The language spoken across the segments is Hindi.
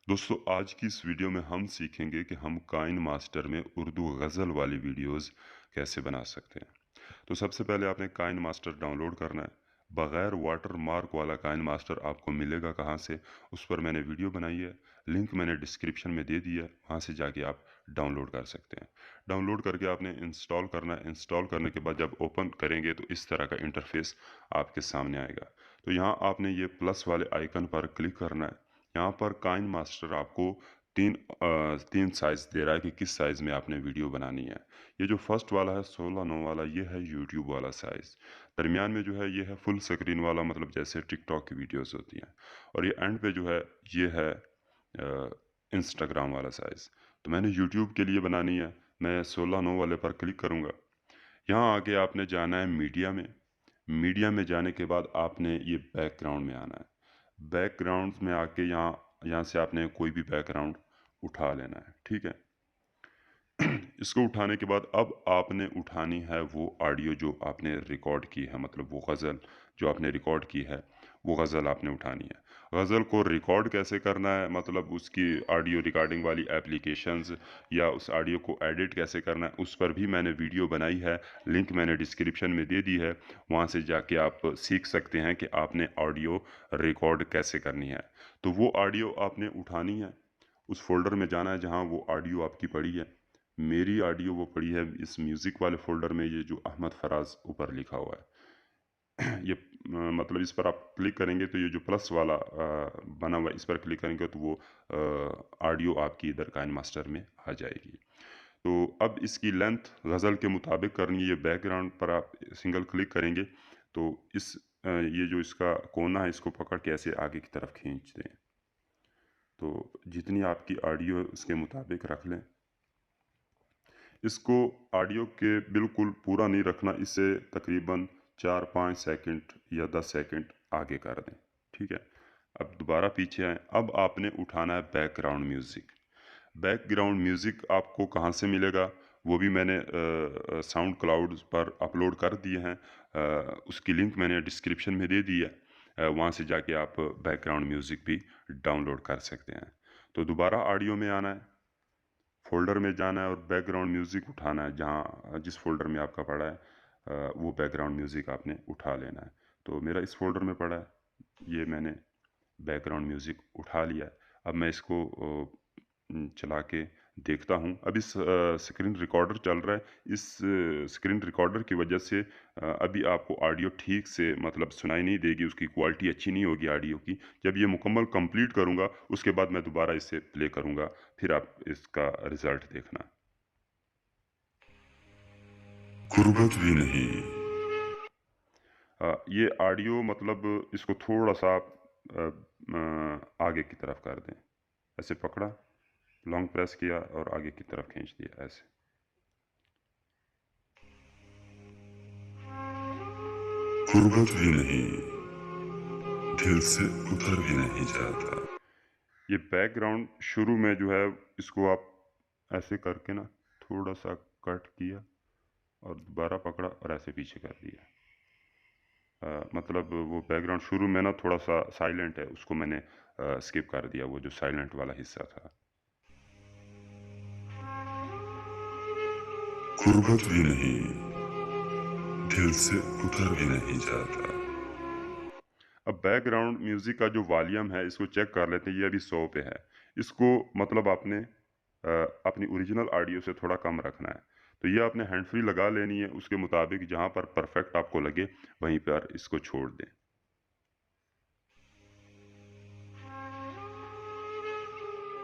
दोस्तों आज की इस वीडियो में हम सीखेंगे कि हम काइन मास्टर में उर्दू गज़ल वाली वीडियोस कैसे बना सकते हैं। तो सबसे पहले आपने काइन मास्टर डाउनलोड करना है। बग़ैर वाटर मार्क वाला काइन मास्टर आपको मिलेगा कहाँ से? उस पर मैंने वीडियो बनाई है, लिंक मैंने डिस्क्रिप्शन में दे दिया है, वहाँ से जाके आप डाउनलोड कर सकते हैं। डाउनलोड करके आपने इंस्टॉल करना है। इंस्टॉल करने के बाद जब ओपन करेंगे तो इस तरह का इंटरफेस आपके सामने आएगा। तो यहाँ आपने ये प्लस वाले आइकन पर क्लिक करना है। यहाँ पर काइन मास्टर आपको तीन साइज़ दे रहा है कि किस साइज़ में आपने वीडियो बनानी है। ये जो फर्स्ट वाला है 16:9 वाला, ये है यूट्यूब वाला साइज़। दरमियान में जो है ये है फुल स्क्रीन वाला, मतलब जैसे टिकटॉक की वीडियोस होती हैं। और ये एंड पे जो है ये है इंस्टाग्राम वाला साइज़। तो मैंने यूट्यूब के लिए बनानी है, मैं 16:9 वाले पर क्लिक करूँगा। यहाँ आगे आपने जाना है मीडिया में। मीडिया में जाने के बाद आपने ये बैकग्राउंड में आना है। बैकग्राउंड में आके यहाँ यहाँ से आपने कोई भी बैकग्राउंड उठा लेना है, ठीक है। इसको उठाने के बाद अब आपने उठानी है वो ऑडियो जो आपने रिकॉर्ड की है, मतलब वो गज़ल जो आपने रिकॉर्ड की है, वो गज़ल आपने उठानी है। गज़ल को रिकॉर्ड कैसे करना है, मतलब उसकी ऑडियो रिकॉर्डिंग वाली एप्लीकेशंस या उस ऑडियो को एडिट कैसे करना है, उस पर भी मैंने वीडियो बनाई है। लिंक मैंने डिस्क्रिप्शन में दे दी है, वहाँ से जाके आप सीख सकते हैं कि आपने ऑडियो रिकॉर्ड कैसे करनी है। तो वो ऑडियो आपने उठानी है, उस फ़ोल्डर में जाना है जहाँ वो ऑडियो आपकी पड़ी है। मेरी ऑडियो वो पड़ी है इस म्यूज़िक वाले फ़ोल्डर में, ये जो अहमद फराज ऊपर लिखा हुआ है। ये मतलब इस पर आप क्लिक करेंगे तो ये जो प्लस वाला बना हुआ है, इस पर क्लिक करेंगे तो वो ऑडियो आपकी इधर काइन मास्टर में आ जाएगी। तो अब इसकी लेंथ गज़ल के मुताबिक करनी है। ये बैकग्राउंड पर आप सिंगल क्लिक करेंगे तो ये जो इसका कोना है, इसको पकड़ के ऐसे आगे की तरफ खींच दें। तो जितनी आपकी ऑडियो है उसके मुताबिक रख लें। इसको ऑडियो के बिल्कुल पूरा नहीं रखना, इसे तकरीबन 4-5 सेकंड या 10 सेकंड आगे कर दें, ठीक है। अब दोबारा पीछे आएँ। अब आपने उठाना है बैकग्राउंड म्यूज़िक। बैकग्राउंड म्यूज़िक आपको कहाँ से मिलेगा, वो भी मैंने साउंड क्लाउड पर अपलोड कर दिए हैं। उसकी लिंक मैंने डिस्क्रिप्शन में दे दी है। वहाँ से जाके आप बैकग्राउंड म्यूज़िक भी डाउनलोड कर सकते हैं। तो दोबारा ऑडियो में आना है, फ़ोल्डर में जाना है और बैकग्राउंड म्यूज़िक उठाना है। जहाँ जिस फ़ोल्डर में आपका पड़ा है वो बैकग्राउंड म्यूज़िक आपने उठा लेना है। तो मेरा इस फ़ोल्डर में पड़ा है, ये मैंने बैकग्राउंड म्यूज़िक उठा लिया है। अब मैं इसको चला के देखता हूँ। अब इस स्क्रीन रिकॉर्डर चल रहा है। इस स्क्रीन रिकॉर्डर की वजह से अभी आपको ऑडियो ठीक से मतलब सुनाई नहीं देगी, उसकी क्वालिटी अच्छी नहीं होगी ऑडियो की। जब ये मुकम्मल कंप्लीट करूँगा उसके बाद मैं दोबारा इसे प्ले करूँगा, फिर आप इसका रिज़ल्ट देखना। गुर्बत भी नहीं। ये ऑडियो मतलब इसको थोड़ा-सा आप आगे की तरफ कर दें। ऐसे पकड़ा, लॉन्ग प्रेस किया और आगे की तरफ खींच दिया ऐसे। गुर्बत भी नहीं, दिल से उतर भी नहीं जाता। ये बैकग्राउंड शुरू में जो है, इसको आप ऐसे करके ना थोड़ा सा कट किया और दोबारा पकड़ा और ऐसे पीछे कर दिया। मतलब वो बैकग्राउंड शुरू में ना थोड़ा सा साइलेंट है, उसको मैंने स्किप कर दिया, वो जो साइलेंट वाला हिस्सा था। गुर्बत भी नहीं, दिल से उतर भी नहीं जाता। अब बैकग्राउंड म्यूजिक का जो वॉल्यूम है इसको चेक कर लेते हैं। ये अभी 100 पे है। इसको मतलब आपने अपनी ओरिजिनल ऑडियो से थोड़ा कम रखना है। तो ये आपने हैंड फ्री लगा लेनी है, उसके मुताबिक जहाँ पर परफेक्ट आपको लगे वहीं पर इसको छोड़ दें।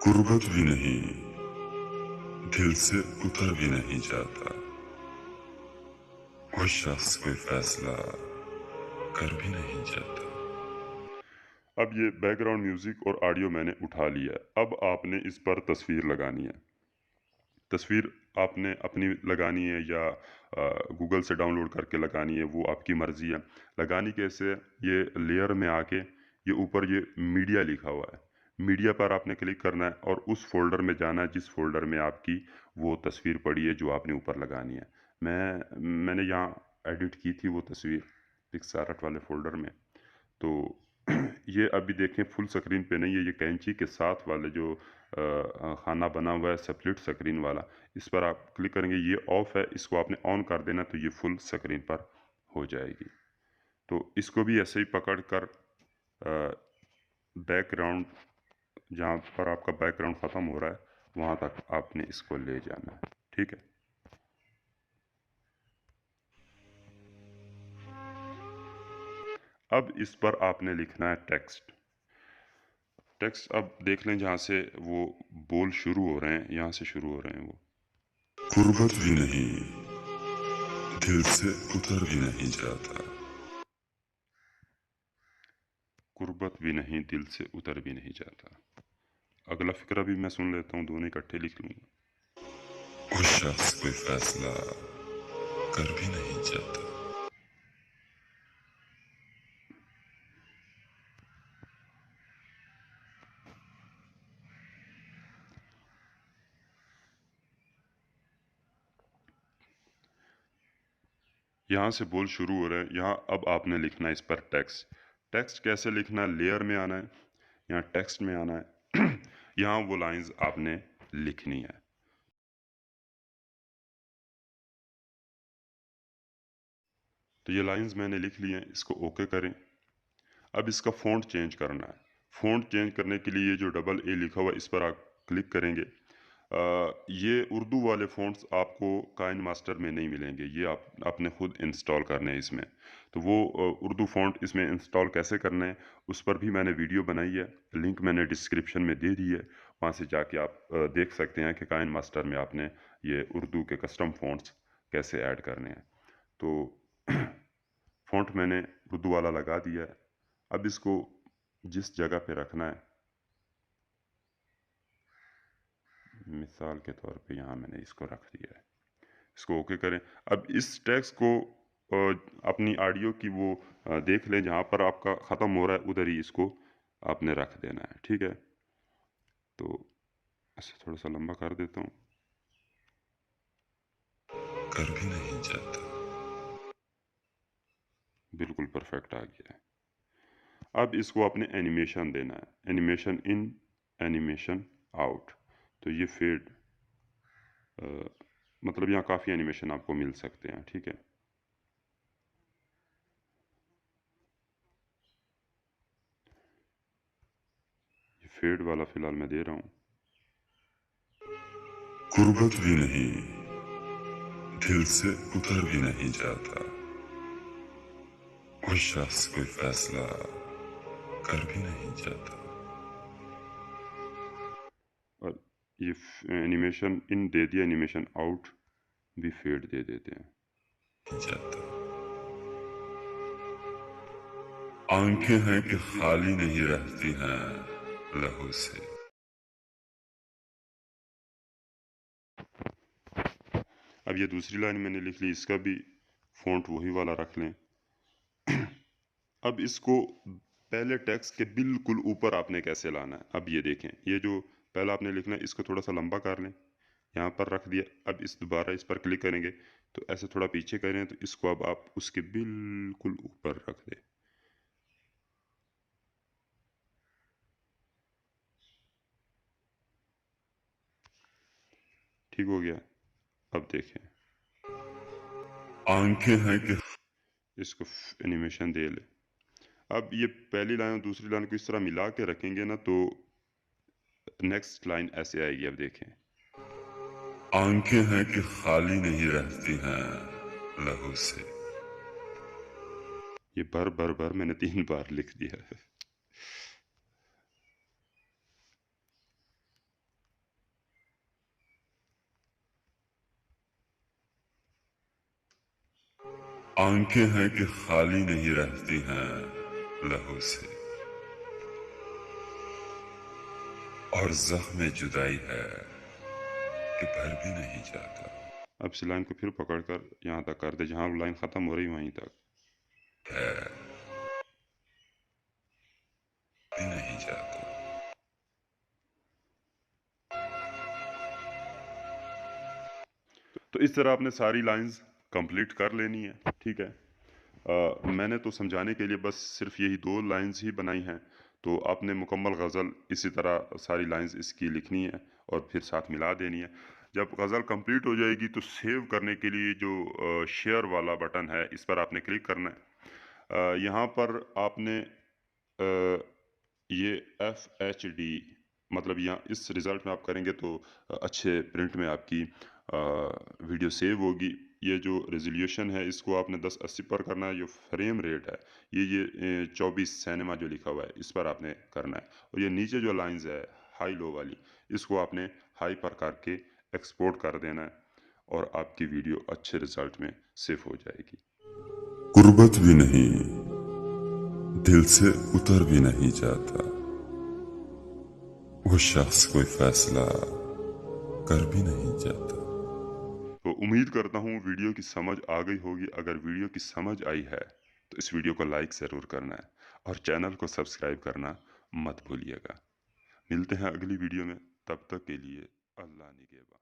गुर्बत भी नहीं, दिल से उतर भी नहीं जाता। कोई शख्स कोई फैसला कर भी नहीं जाता। अब ये बैकग्राउंड म्यूजिक और ऑडियो मैंने उठा लिया है। अब आपने इस पर तस्वीर लगानी है। तस्वीर आपने अपनी लगानी है या गूगल से डाउनलोड करके लगानी है, वो आपकी मर्ज़ी है। लगानी कैसे है, ये लेयर में आके ये ऊपर ये मीडिया लिखा हुआ है, मीडिया पर आपने क्लिक करना है और उस फ़ोल्डर में जाना है जिस फ़ोल्डर में आपकी वो तस्वीर पड़ी है जो आपने ऊपर लगानी है। मैंने यहाँ एडिट की थी वो तस्वीर पिक्सार्ट वाले फ़ोल्डर में। तो ये अभी देखें फुल स्क्रीन पे नहीं है, ये कैंची के साथ वाले जो खाना बना हुआ है स्प्लिट स्क्रीन वाला, इस पर आप क्लिक करेंगे, ये ऑफ है, इसको आपने ऑन कर देना तो ये फुल स्क्रीन पर हो जाएगी। तो इसको भी ऐसे ही पकड़ कर बैकग्राउंड, जहाँ पर आपका बैकग्राउंड ख़त्म हो रहा है वहाँ तक आपने इसको ले जाना है, ठीक है। अब इस पर आपने लिखना है टेक्स्ट। टेक्स्ट अब देख लें जहाँ से वो बोल शुरू हो रहे हैं, यहाँ से शुरू हो रहे हैं वो। गुर्बत भी नहीं, दिल से उतर भी नहीं जाता। गुर्बत भी नहीं, दिल से उतर भी नहीं जाता। अगला फिक्रा भी मैं सुन लेता हूँ, दोनों इकट्ठे लिख लूँगा। उस शख्स कोई फैसला कर भी नहीं जाता। यहाँ से बोल शुरू हो रहे हैं, यहाँ अब आपने लिखना है इस पर टेक्स्ट। टेक्स्ट कैसे लिखना है, लेयर में आना है, यहाँ टेक्स्ट में आना है यहाँ वो लाइंस आपने लिखनी है। तो ये लाइंस मैंने लिख ली हैं, इसको ओके करें। अब इसका फ़ॉन्ट चेंज करना है। फ़ॉन्ट चेंज करने के लिए ये जो डबल ए लिखा हुआ है इस पर आप क्लिक करेंगे। ये उर्दू वाले फ़ॉन्ट्स आपको काइन मास्टर में नहीं मिलेंगे, ये आपने खुद इंस्टॉल करने हैं इसमें। तो वो उर्दू फ़ॉन्ट इसमें इंस्टॉल कैसे करना है उस पर भी मैंने वीडियो बनाई है, लिंक मैंने डिस्क्रिप्शन में दे दी है, वहाँ से जाके आप देख सकते हैं कि काइन मास्टर में आपने ये उर्दू के कस्टम फ़ॉन्ट्स कैसे ऐड करने हैं। तो फ़ॉन्ट मैंने उर्दू वाला लगा दिया है। अब इसको जिस जगह पे रखना है, मिसाल के तौर पे यहाँ मैंने इसको रख दिया है, इसको ओके करें। अब इस टेक्स्ट को अपनी ऑडियो की वो देख लें, जहाँ पर आपका ख़त्म हो रहा है उधर ही इसको आपने रख देना है, ठीक है। तो ऐसे थोड़ा सा लंबा कर देता हूँ। कर भी नहीं जाता। बिल्कुल परफेक्ट आ गया है। अब इसको आपने एनिमेशन देना है, एनिमेशन इन, एनिमेशन आउट। तो ये फेड, मतलब यहाँ काफ़ी एनिमेशन आपको मिल सकते हैं, ठीक है। ये फेड वाला फ़िलहाल मैं दे रहा हूँ। गुर्बत भी नहीं, दिल से उतर भी नहीं जाता। उस शख्स कोई फैसला कर भी नहीं जाता। और ये एनिमेशन इन दे दिया, एनिमेशन आउट भी फेड दे देते हैं। जाता। आंखें हैं कि खाली नहीं रहती हैं लहू से। अब ये दूसरी लाइन मैंने लिख ली, इसका भी फ़ॉन्ट वही वाला रख लें। अब इसको पहले टेक्स्ट के बिल्कुल ऊपर आपने कैसे लाना है, अब ये देखें, ये जो पहला आपने लिखना है इसको थोड़ा सा लंबा कर लें, यहाँ पर रख दिया। अब इस दोबारा इस पर क्लिक करेंगे तो ऐसे थोड़ा पीछे करें, तो इसको अब आप उसके बिल्कुल ऊपर रख दें। ठीक हो गया। अब देखें, आंखें हैं कि इसको एनिमेशन दे ले। अब ये पहली लाइन और दूसरी लाइन को इस तरह मिला के रखेंगे ना, तो नेक्स्ट लाइन ऐसे आएगी। अब देखें, आंखें हैं कि खाली नहीं रहती हैं लहू से। ये भर भर भर मैंने 3 बार लिख दिया है। आंखें हैं कि खाली नहीं रहती हैं लहू से। और जख्म जुदाई है कि भर भी नहीं जाता। अब इस लाइन को फिर पकड़ कर यहाँ तक कर दे, जहाँ लाइन ख़त्म हो रही वहीं तक। है भी नहीं जाता। तो इस तरह आपने सारी लाइंस कंप्लीट कर लेनी है, ठीक है। मैंने तो समझाने के लिए बस सिर्फ यही 2 लाइन्स ही बनाई हैं, तो आपने मुकम्मल गज़ल इसी तरह सारी लाइन्स इसकी लिखनी है और फिर साथ मिला देनी है। जब गज़ल कंप्लीट हो जाएगी तो सेव करने के लिए जो शेयर वाला बटन है, इस पर आपने क्लिक करना है। यहाँ पर आपने ये FHD मतलब यहाँ इस रिज़ल्ट में आप करेंगे तो अच्छे प्रिंट में आपकी वीडियो सेव होगी। ये जो रेज़ोल्यूशन है इसको आपने 1080 पर करना है। जो फ्रेम रेट है ये 24 सिनेमा जो लिखा हुआ है इस पर आपने करना है। और ये नीचे जो लाइन्स है हाई लो वाली, इसको आपने हाई पर करके एक्सपोर्ट कर देना है और आपकी वीडियो अच्छे रिज़ल्ट में सेव हो जाएगी। गुर्बत भी नहीं, दिल से उतर भी नहीं जाता, वो शख्स कोई फैसला कर भी नहीं जाता। तो उम्मीद करता हूँ वीडियो की समझ आ गई होगी। अगर वीडियो की समझ आई है तो इस वीडियो को लाइक ज़रूर करना है और चैनल को सब्सक्राइब करना मत भूलिएगा। मिलते हैं अगली वीडियो में, तब तक के लिए अल्लाह निगहबान।